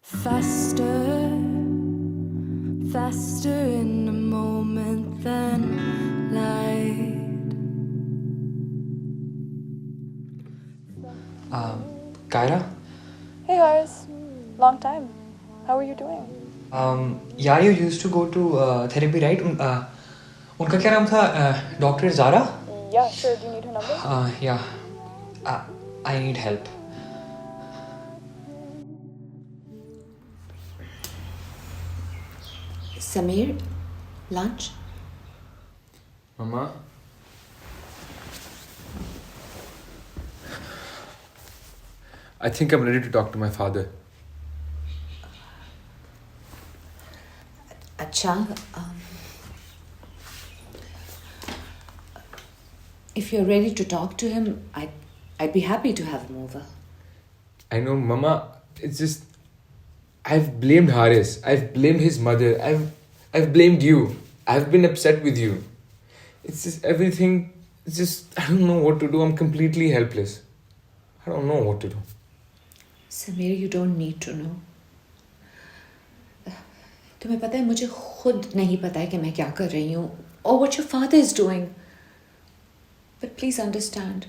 Faster, faster in a moment than light. Kyra? Hey guys, long time. How are you doing? Yeah, you used to go to therapy, right? उनका क्या नाम था? Dr. Zara? Yeah, sure. Do you need her number? Yeah. I need help. Samir, lunch? Mama? I think I'm ready to talk to my father. Acha, if you're ready to talk to him, I'd be happy to have him over. I know, Mama, it's just... I've blamed Haris. I've blamed his mother. I've blamed you. I've been upset with you. It's just everything... It's just... I don't know what to do. I'm completely helpless. I don't know what to do. Samir, you don't need to know. तुम्हें पता है मुझे खुद नहीं पता है कि मैं क्या कर रही हूँ or what your father is doing. But please understand,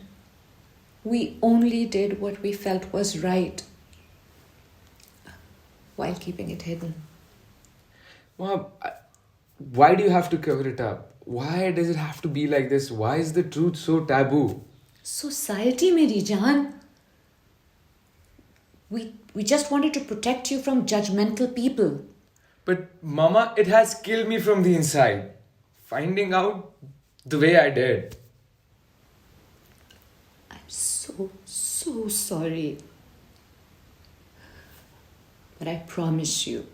we only did what we felt was right while keeping it hidden. Mom, why do you have to cover it up? Why does it have to be like this? Why is the truth so taboo? Society, मेरी जान. We just wanted to protect you from judgmental people. But Mama, it has killed me from the inside. Finding out the way I did. I'm so sorry. But I promise you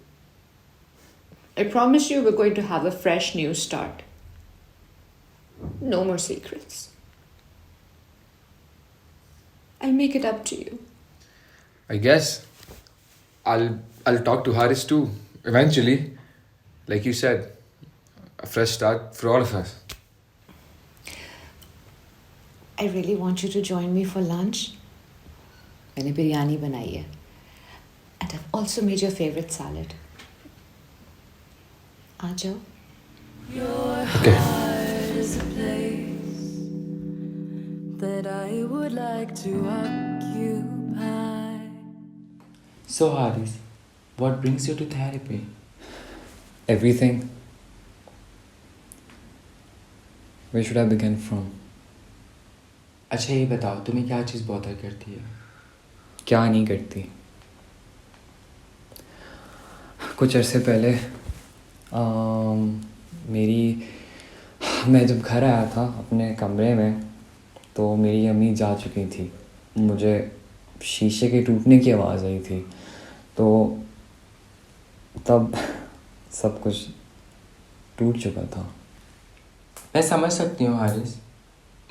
we're going to have a fresh new start. No more secrets. I'll make it up to you. I guess I'll talk to Haris too. Eventually. Like you said, a fresh start for all of us. I really want you to join me for lunch. मैंने बिरयानी बनाई है. And I've also made your favorite salad. आ जाओ. Your Okay. heart is a place that I would like to occupy. So, Haris, what brings you to therapy? Everything. Where should I begin from? अच्छा ये बताओ तुम्हें क्या चीज़ bother करती है? क्या नहीं करती. कुछ अरसे पहले मैं जब घर आया था अपने कमरे में तो मेरी अम्मी जा चुकी थी. मुझे शीशे के टूटने की आवाज़ आई थी. तो तब सब कुछ टूट चुका था. मैं समझ सकती हूँ हारिस,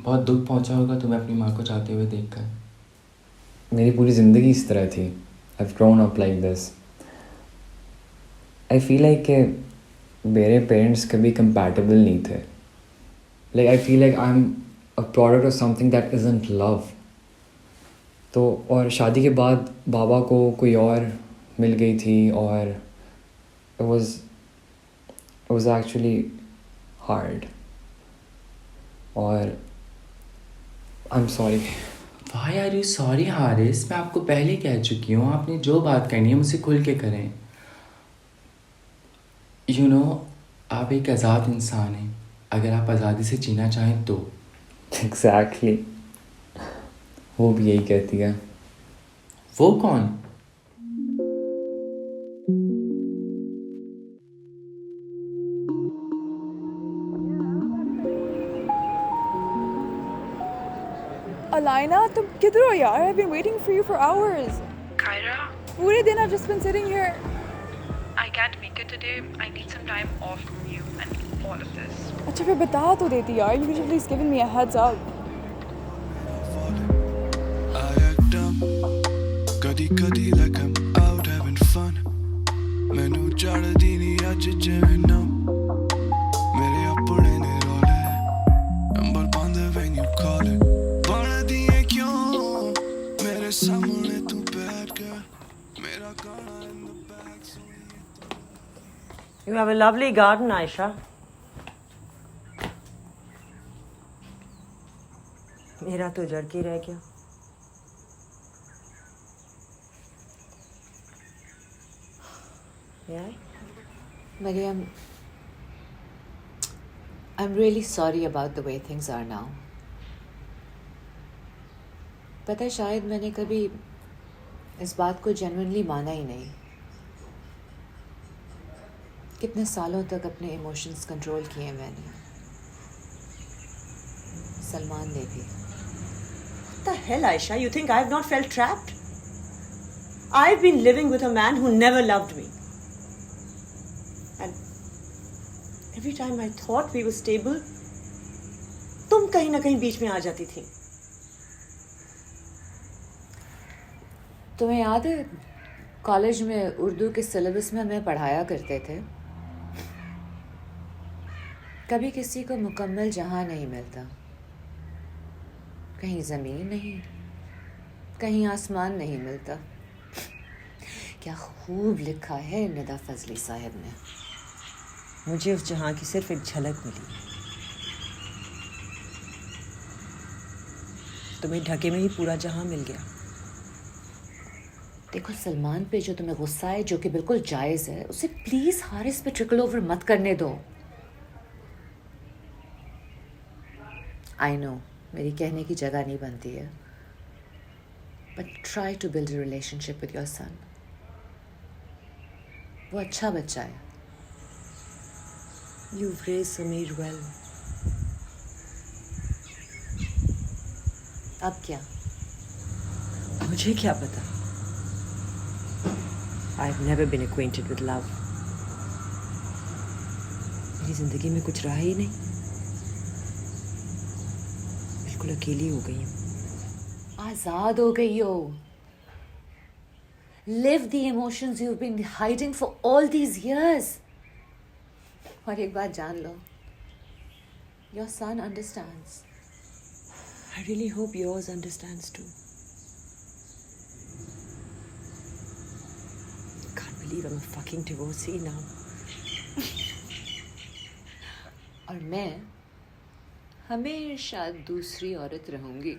बहुत दुख पहुँचा होगा तुम्हें अपनी माँ को जाते हुए देखकर. मेरी पूरी ज़िंदगी इस तरह थी. I've grown up like this. I feel like कि मेरे पेरेंट्स कभी compatible नहीं थे. Like I feel like I'm a product of something that isn't love. तो और शादी के बाद बाबा को कोई और मिल गई थी और it was actually hard. और I'm sorry. Why are you sorry Haris? मैं आपको पहले कह चुकी हूँ, आपने जो बात करनी है मुझसे खुल के करें. You know, आप एक आज़ाद इंसान हैं. अगर आप आज़ादी से जीना चाहें तो. Exactly. वो भी यही कहती है. वो कौन? Alina, तुम किधर हो यार? I've been waiting for you for hours. Kyra, पूरे दिन I've just been sitting here. I can't make it today. I need some time off from you and all of this. अच्छा फिर बता तो देती यार. You could have at least given me a heads up. I act dumb, कदी like I'm out having fun. मैनू चढ़दी नी अज जिवें नम. मेरे अपने ने रोले, number बंद when you call it. बनदी है क्यों मेरे सामने तू बैठ के. मेरा गाना in the back सोनिए You have a lovely garden, Aisha. मेरा तो जड़ के रह गया. Yeah? Mariam, I'm really sorry about the way things are now. पता है शायद मैंने कभी इस बात को जेन्युइनली माना ही नहीं. कितने सालों तक अपने इमोशंस कंट्रोल किए मैंने. सलमान ने भी. What the hell, Aisha? You think I've not felt trapped? I've been living with a man who never loved me. And every time I thought we were stable, तुम कहीं ना कहीं बीच में आ जाती थी. तुम्हें याद है कॉलेज में उर्दू के सिलेबस में हमें पढ़ाया करते थे, कभी किसी को मुकम्मल जहां नहीं मिलता. कहीं ज़मीन नहीं, कहीं आसमान नहीं मिलता. क्या खूब लिखा है निदा फजली साहब ने. मुझे उस जहां की सिर्फ एक झलक मिली. तुम्हें ढके में ही पूरा जहां मिल गया. देखो सलमान पे जो तुम्हें गुस्सा है, जो कि बिल्कुल जायज़ है, उसे प्लीज़ हारिस पे ट्रिकल ओवर मत करने दो. आई नो मेरी कहने की जगह नहीं बनती है, but try to build a relationship with your son. वो अच्छा बच्चा है. You've raised Sameer well. अब क्या? मुझे क्या पता? I've never been acquainted with love. मेरी जिंदगी में कुछ रहा ही नहीं. बिल्कुल अकेली हो गई हूँ. आज़ाद हो गई हो. Live the emotions you've been hiding for all these years. और एक बात जान लो, your son understands. I really hope yours understands too. Can't believe I'm a fucking divorcee now. और मैं हमेशा दूसरी औरत रहूंगी.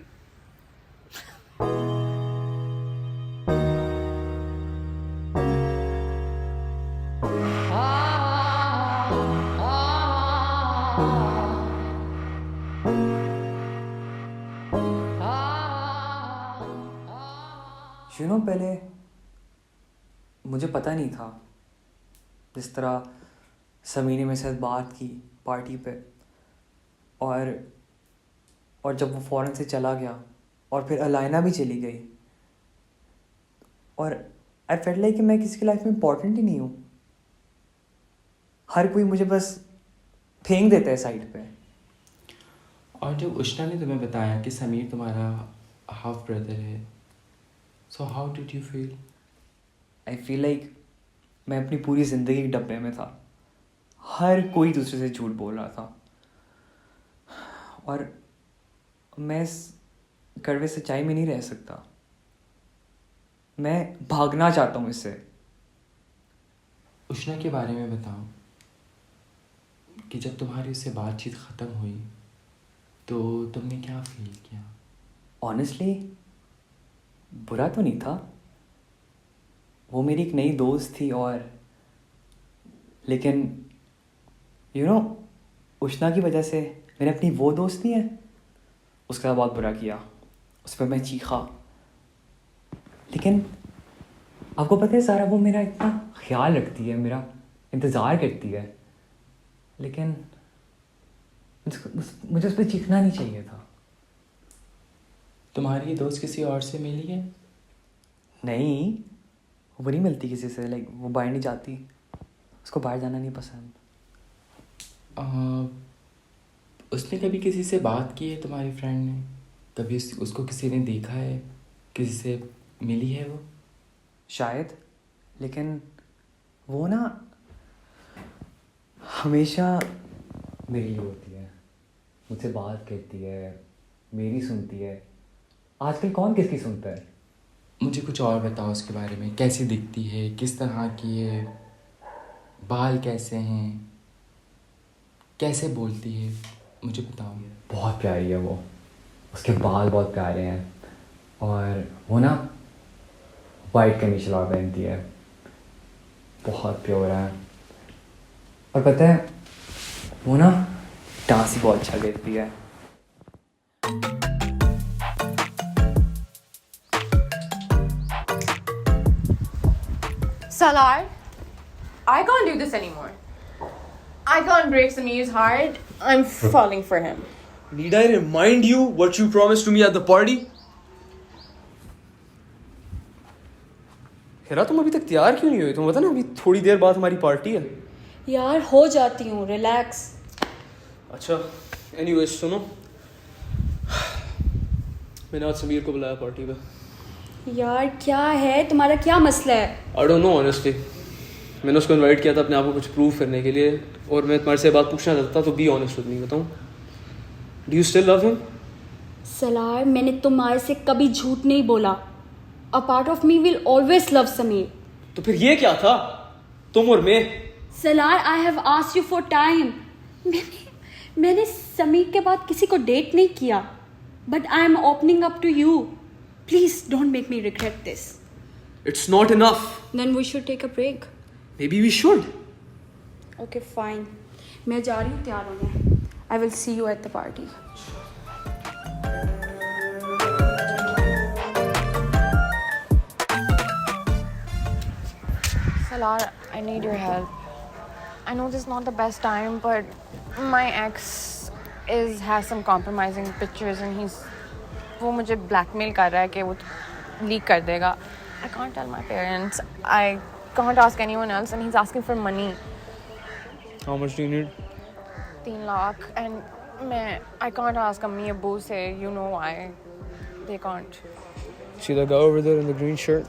पहले मुझे पता नहीं था. जिस तरह समी ने मेरे साथ बात की पार्टी पे, और जब वो फ़ौरन से चला गया और फिर अलाइना भी चली गई, और आई फेल्ट लाइक कि मैं किसी की लाइफ में इम्पोर्टेंट ही नहीं हूँ. हर कोई मुझे बस फेंक देता है साइड पे. और जब उष्णा ने तुम्हें बताया कि समीर तुम्हारा हाफ ब्रदर है, so how did you feel? I feel like मैं अपनी पूरी ज़िंदगी के डब्बे में था. हर कोई दूसरे से झूठ बोल रहा था, और मैं इस कड़वे सच्चाई में नहीं रह सकता. मैं भागना चाहता हूँ इससे. उष्णा के बारे में बताओ कि जब तुम्हारी उससे बातचीत ख़त्म हुई तो तुमने क्या फील किया? ऑनेस्टली बुरा तो नहीं था. वो मेरी एक नई दोस्त थी, और लेकिन यू नो उष्णा की वजह से मैंने अपनी वो दोस्त नहीं है, उसका बहुत बुरा किया. उस पर मैं चीखा. लेकिन आपको पता है सारा, वो मेरा इतना ख्याल रखती है, मेरा इंतज़ार करती है, लेकिन मुझे उस पर चीखना नहीं चाहिए था. तुम्हारी ये दोस्त किसी और से मिली है? नहीं, वो नहीं मिलती किसी से. लाइक वो बाहर नहीं जाती, उसको बाहर जाना नहीं पसंद. उसने कभी किसी से बात की है तुम्हारी फ्रेंड ने? कभी उसको किसी ने देखा है, किसी से मिली है वो? शायद, लेकिन वो ना हमेशा मेरे लिए होती है, मुझसे बात करती है, मेरी सुनती है. आजकल कौन किसकी सुनता है? मुझे कुछ और बताओ उसके बारे में, कैसी दिखती है, किस तरह की है, बाल कैसे हैं, कैसे बोलती है, मुझे बताओ। बहुत प्यारी है वो, उसके बाल बहुत प्यारे हैं और वो ना वाइट कमीज शलवार पहनती है, बहुत प्योर है। और पता है वो ना डांस ही बहुत अच्छा करती है। Salar, I can't do this anymore. I can't break Sameer's heart. I'm falling for him. Need I remind you what you promised to me at the party? हिरा तुम अभी तक तैयार क्यों नहीं हुई? तुम पता ना अभी थोड़ी देर बाद हमारी पार्टी है। यार हो जाती हूँ, रिलैक्स। अच्छा, एनीवेज सुनो, मैंने आज समीर को बुलाया पार्टी पे। यार क्या है तुम्हारा, क्या मसला है? आई डोंट नो ऑनेस्टली, मैंने उसको इनवाइट किया था अपने आप को कुछ प्रूव करने के लिए, और मैं तुम्हारे से बात पूछना चाहता था, तो बी ऑनेस्ट विद मी, बताऊं, do you still love him? Salar, मैंने तुम्हारे से कभी झूठ नहीं बोला। A part of me will always love Samir. तो फिर ये क्या था, तुम और मैं? Salar, I have asked you for time. मैंने समीर के बाद किसी को डेट नहीं किया, but I am opening up to you. Please don't make me regret this. It's not enough. Then we should take a break. Maybe we should. Okay fine, मैं जा रही हूँ तैयार होने। I will see you at the party. Salar, I need your help. I know this is not the best time, but my ex has some compromising pictures and वो मुझे blackmail कर रहा है कि वो leak कर देगा. I can't tell my parents. I can't ask anyone else, and he's asking for money. How much do you need? 3 lakh, and I can't ask Ammi Abbu से, you know why. They can't. See that guy over there in the green shirt?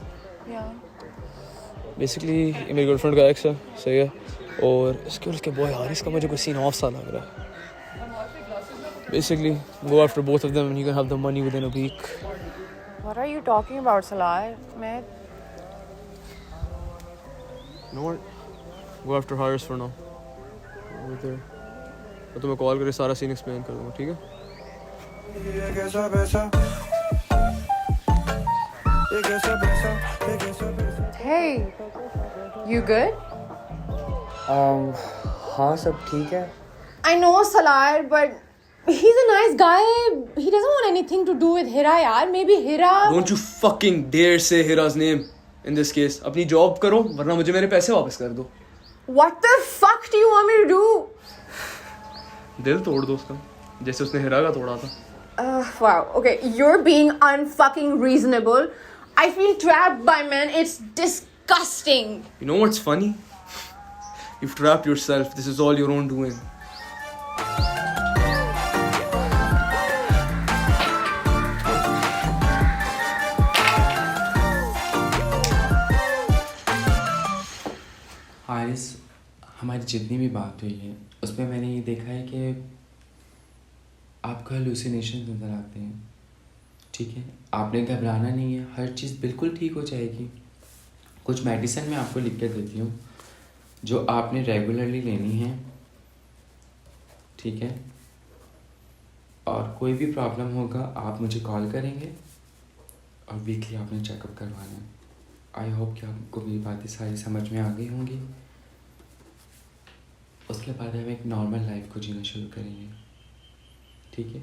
Yeah. Basically ये मेरी girlfriend का x है, सही है, और इसके और उसके बॉय हारिस का मुझे कोई सीन ऑफ सा लग रहा है। Basically go after both of them and you can have the money within a week. What are you talking about, Salar? मैं You know what? Go after Haris for now. Over there. मैं तुम्हें call करके सारा scene explain कर दूँगा, ठीक है? Hey, you good? हाँ सब ठीक है। I know Salar, but he's a nice guy. He doesn't want anything to do with Hira, yaar. Maybe Hira. Don't you fucking dare say Hira's name in this case. अपनी job करो, वरना मुझे मेरे पैसे वापस कर दो। What the fuck do you want me to do? दिल तोड़ दो उसका, जैसे उसने हिरा का तोड़ा था। Wow. Okay, you're being unfucking reasonable. I feel trapped by men. It's disgusting. You know what's funny? You've trapped yourself. This is all your own doing. Haris, हमारी जितनी भी बात हुई है उसमें मैंने ये देखा है कि आपको हेलुसिनेशन नज़र आते हैं, ठीक है? आपने घबराना नहीं है, हर चीज़ बिल्कुल ठीक हो जाएगी। कुछ मेडिसिन मैं आपको लिख के देती हूँ जो आपने रेगुलरली लेनी है, ठीक है? और कोई भी प्रॉब्लम होगा आप मुझे कॉल करेंगे, और वीकली आपने चेकअप करवाना है। आई होप कि आपको मेरी बातें सारी समझ में आ गई होंगी। उसके बाद हम एक नॉर्मल लाइफ को जीना शुरू करेंगे, ठीक है?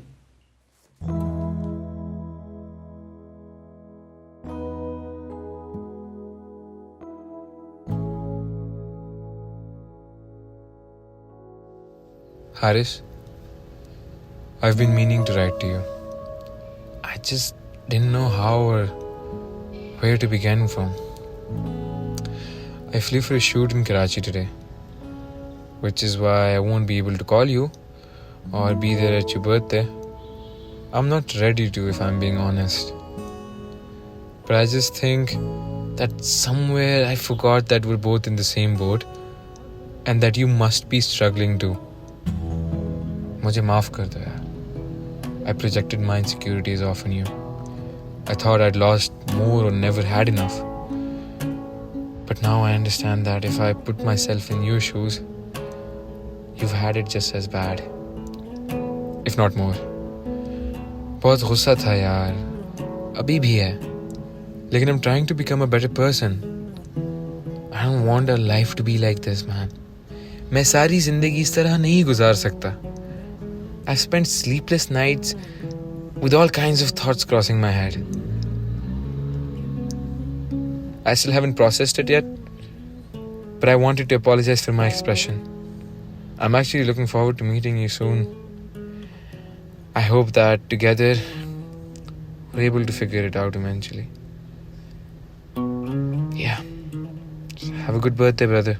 Haris, I've been meaning to write to you. I just didn't know how or where to begin from. I flew for a shoot in Karachi today, which is why I won't be able to call you or be there at your birthday. I'm not ready to, if I'm being honest. But I just think that somewhere I forgot that we're both in the same boat and that you must be struggling too. मुझे माफ कर दो यार. I projected my insecurities off on you. I thought I'd lost more or never had enough. But now I understand that if I put myself in your shoes, you've had it just as bad, if not more. बहुत गुस्सा था यार, अभी भी है. लेकिन I'm trying to become a better person. I don't want our life to be like this, man. मैं सारी जिंदगी इस तरह नहीं गुजार सकता. I've spent sleepless nights with all kinds of thoughts crossing my head. I still haven't processed it yet, but I wanted to apologize for my expression. I'm actually looking forward to meeting you soon. I hope that together we're able to figure it out eventually. Yeah. Have a good birthday, brother.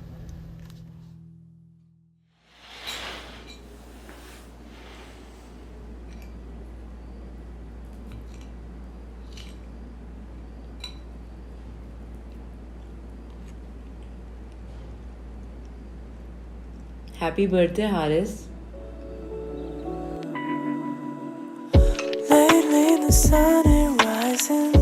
Happy birthday, Haris. Lately the sun is rising,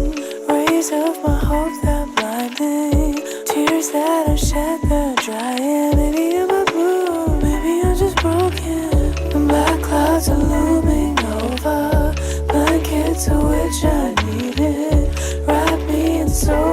rays of my hope that blinding, tears that I shed that are drying. Maybe I'm a blue, maybe I'm just broken. The black clouds are looming over, blankets of which I needed, wrap me in so